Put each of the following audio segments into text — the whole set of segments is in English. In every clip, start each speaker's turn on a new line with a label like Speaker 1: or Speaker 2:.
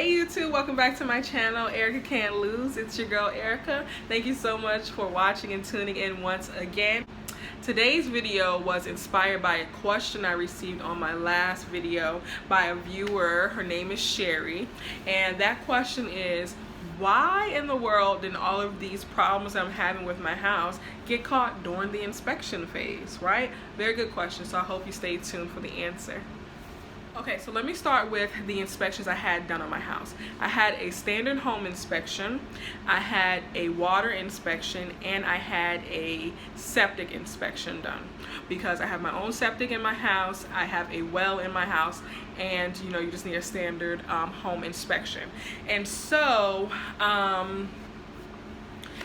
Speaker 1: Hey YouTube, welcome back to my channel, Erica Can't Lose. It's your girl Erica. Thank you so much for watching and tuning in once again. Today's video was inspired by a question I received on my last video by a viewer. Her name is Sherry, and that question is, why in the world did all of these problems I'm having with my house get caught during the inspection phase, right? Very good question, so I hope you stay tuned for the answer. Okay, so let me start with the inspections I had done on my house. I had a standard home inspection, I had a water inspection, and I had a septic inspection done. Because I have my own septic in my house, I have a well in my house, and you know, you just need a standard home inspection. And so,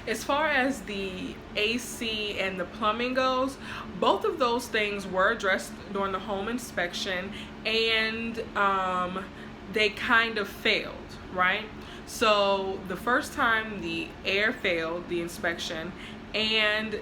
Speaker 1: as far as the AC and the plumbing goes, both of those things were addressed during the home inspection, and they kind of failed, right? So the first time the air failed, the inspection, and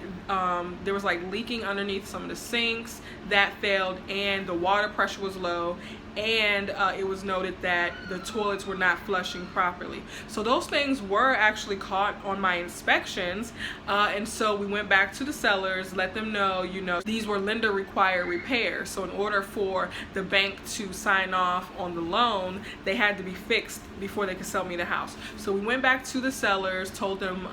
Speaker 1: there was like leaking underneath some of the sinks, that failed, and the water pressure was low, and it was noted that the toilets were not flushing properly. So those things were actually caught on my inspections, and so we went back to the sellers, let them know, you know, these were lender required repairs. So in order for the bank to sign off on the loan, they had to be fixed before they could sell me the house. So we went back to the sellers, told them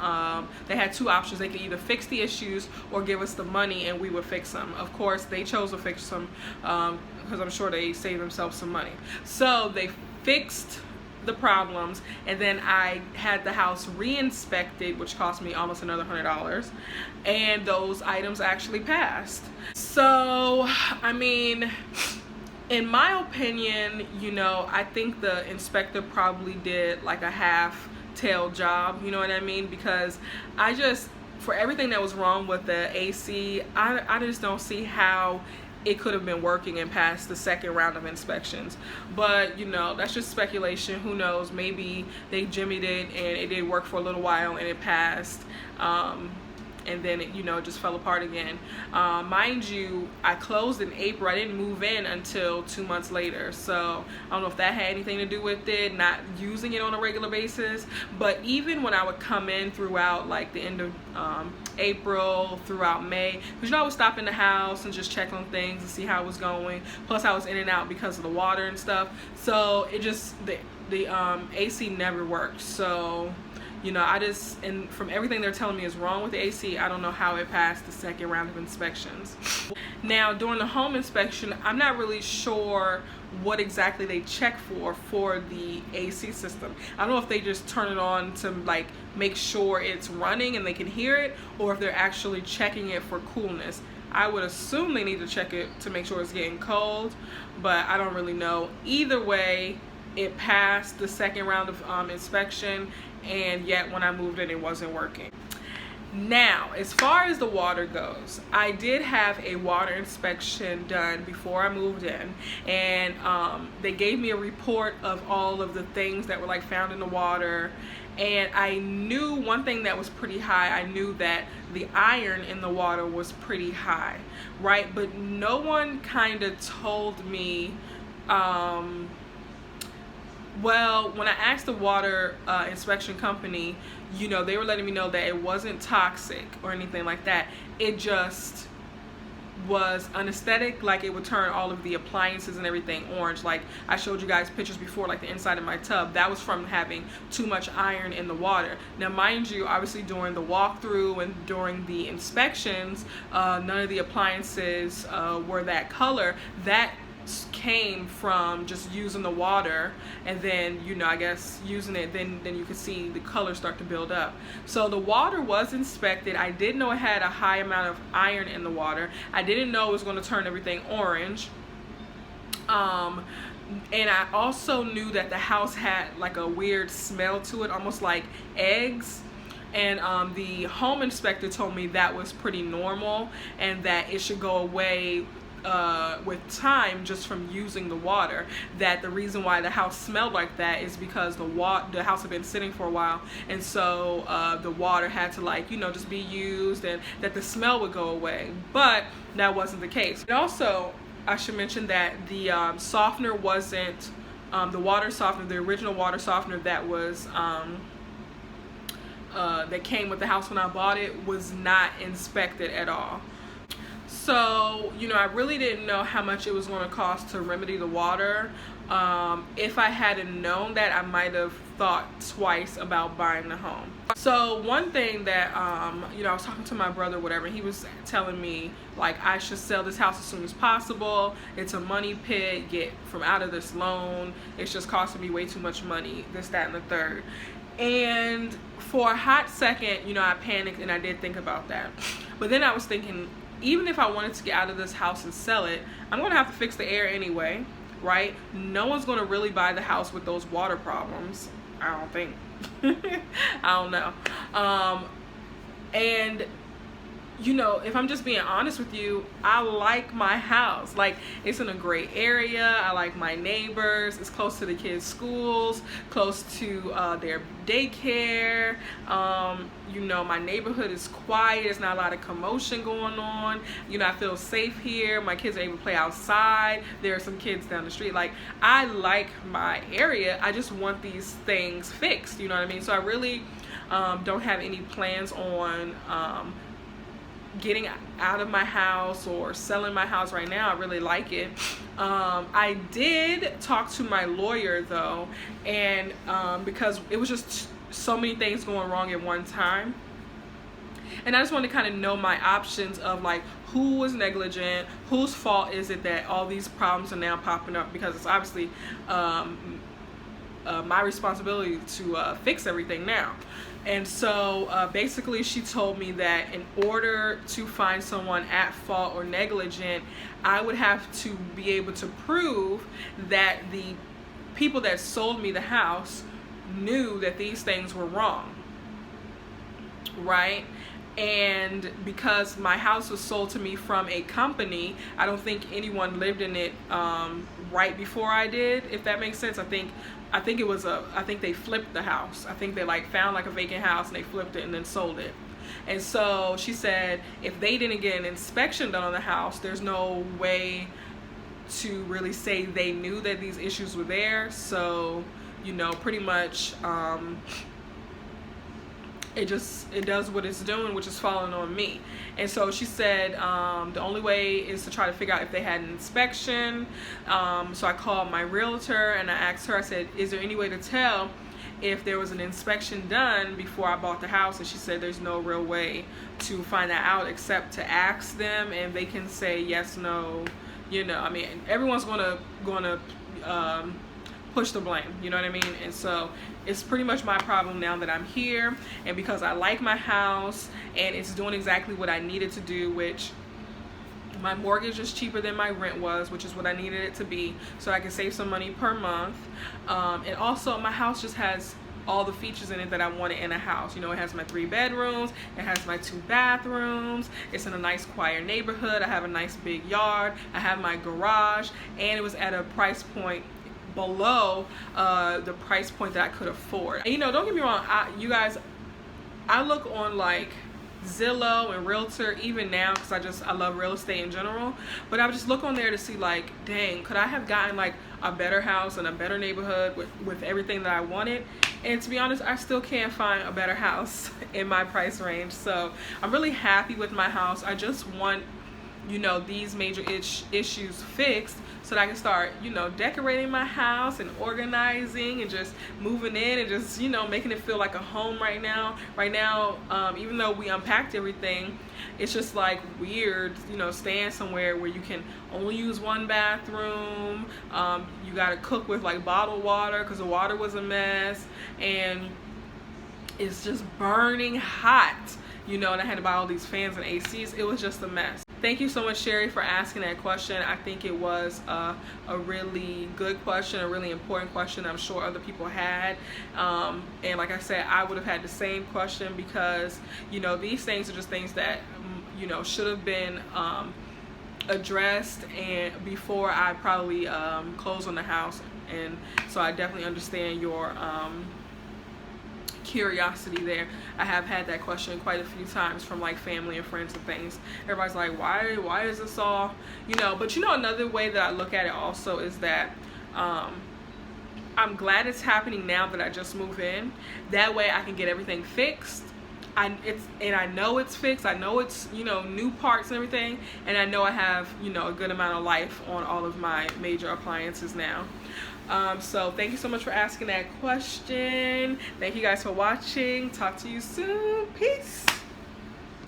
Speaker 1: they had two options. They could either fix the issues or give us the money and we would fix them. Of course, they chose to fix them because I'm sure they saved themselves some money. So they fixed the problems, and then I had the house re-inspected, which cost me almost another $100, and those items actually passed. So, I mean, in my opinion, you know, I think the inspector probably did like a half-tailed job, you know what I mean? Because I just, for everything that was wrong with the AC, I just don't see how it could have been working and passed the second round of inspections. But you know, that's just speculation. Who knows? Maybe they jimmied it and it did work for a little while and it passed, and then it, you know, just fell apart again. Mind you, I closed in April. I didn't move in until 2 months later. So I don't know if that had anything to do with it, not using it on a regular basis. But even when I would come in throughout like the end of April, throughout May, because you know, I would stop in the house and just check on things and see how it was going. Plus I was in and out because of the water and stuff. So it just, the AC never worked. So you know, and from everything they're telling me is wrong with the AC, I don't know how it passed the second round of inspections. Now, during the home inspection, I'm not really sure what exactly they check for the AC system. I don't know if they just turn it on to like make sure it's running and they can hear it, or if they're actually checking it for coolness. I would assume they need to check it to make sure it's getting cold, but I don't really know. Either way, it passed the second round of inspection, and yet when I moved in, it wasn't working. Now, as far as the water goes, I did have a water inspection done before I moved in, and they gave me a report of all of the things that were like found in the water, and I knew one thing that was pretty high. I knew that the iron in the water was pretty high, right? But no one kind of told me, well, when I asked the water inspection company, you know, they were letting me know that it wasn't toxic or anything like that. It just was anesthetic, like it would turn all of the appliances and everything orange. Like I showed you guys pictures before, like the inside of my tub, that was from having too much iron in the water. Now mind you, obviously during the walkthrough and during the inspections, none of the appliances were that color. That came from just using the water, and then, you know, I guess using it, then you could see the color start to build up. So the water was inspected. I did know it had a high amount of iron in the water. I didn't know it was going to turn everything orange. And I also knew that the house had like a weird smell to it, almost like eggs. And the home inspector told me that was pretty normal and that it should go away with time just from using the water. That the reason why the house smelled like that is because the house had been sitting for a while, and so the water had to, like, you know, just be used, and that the smell would go away. But that wasn't the case. And also, I should mention that the softener wasn't the water softener, the original water softener that was that came with the house when I bought it, was not inspected at all. So, you know, I really didn't know how much it was going to cost to remedy the water. If I hadn't known that, I might have thought twice about buying the home. So one thing that, you know, I was talking to my brother, whatever, he was telling me, like, I should sell this house as soon as possible. It's a money pit, get from out of this loan. It's just costing me way too much money, this, that, and the third. And for a hot second, you know, I panicked and I did think about that. But then I was thinking, even if I wanted to get out of this house and sell it, I'm going to have to fix the air anyway, right? No one's going to really buy the house with those water problems, I don't think. I don't know. And you know, if I'm just being honest with you, I like my house. Like, it's in a great area. I like my neighbors. It's close to the kids' schools, close to their daycare. You know, my neighborhood is quiet. There's not a lot of commotion going on. You know, I feel safe here. My kids are able to play outside. There are some kids down the street. Like, I like my area. I just want these things fixed. You know what I mean? So I really don't have any plans on getting out of my house or selling my house right now. I really like it. I did talk to my lawyer though, and because it was just so many things going wrong at one time, and I just wanted to kind of know my options of like who was negligent, whose fault is it that all these problems are now popping up, because it's obviously my responsibility to fix everything now. And so basically she told me that in order to find someone at fault or negligent, I would have to be able to prove that the people that sold me the house knew that these things were wrong, right? And because my house was sold to me from a company, I don't think anyone lived in it right before I did, if that makes sense. I think they flipped the house. I think they like found like a vacant house and they flipped it and then sold it. And so she said if they didn't get an inspection done on the house, there's no way to really say they knew that these issues were there. So, you know, pretty much it does what it's doing, which is falling on me. And so she said the only way is to try to figure out if they had an inspection. So I called my realtor and I asked her, I said, is there any way to tell if there was an inspection done before I bought the house? And she said there's no real way to find that out except to ask them, and they can say yes, no, you know. I mean, everyone's gonna push the blame, you know what I mean? And so it's pretty much my problem now that I'm here, and because I like my house and it's doing exactly what I needed to do, which my mortgage is cheaper than my rent was, which is what I needed it to be, so I can save some money per month. And also my house just has all the features in it that I wanted in a house. You know, it has my 3 bedrooms, it has my 2 bathrooms, it's in a nice quiet neighborhood, I have a nice big yard, I have my garage, and it was at a price point below the price point that I could afford. And, you know, don't get me wrong, you guys, I look on like Zillow and Realtor even now because I love real estate in general, but I would just look on there to see like, dang, could I have gotten like a better house and a better neighborhood with everything that I wanted? And to be honest, I still can't find a better house in my price range. So I'm really happy with my house. I just want, you know, these major issues fixed so that I can start, you know, decorating my house and organizing and just moving in and just, you know, making it feel like a home right now. Right now, even though we unpacked everything, it's just like weird, you know, staying somewhere where you can only use 1 bathroom. You got to cook with like bottled water because the water was a mess, and it's just burning hot, you know, and I had to buy all these fans and ACs. It was just a mess. Thank you so much, Sherry, for asking that question. I think it was a really good question, a really important question I'm sure other people had. And like I said, I would have had the same question because, you know, these things are just things that, you know, should have been addressed and before I probably closed on the house. And so I definitely understand your curiosity there. I have had that question quite a few times from like family and friends and things. Everybody's like, why is this all, you know? But you know, another way that I look at it also is that I'm glad it's happening now that I just moved in. That way I can get everything fixed. I know it's fixed. I know it's, you know, new parts and everything, and I know I have, you know, a good amount of life on all of my major appliances now. So thank you so much for asking that question. Thank you guys for watching. Talk to you soon. Peace.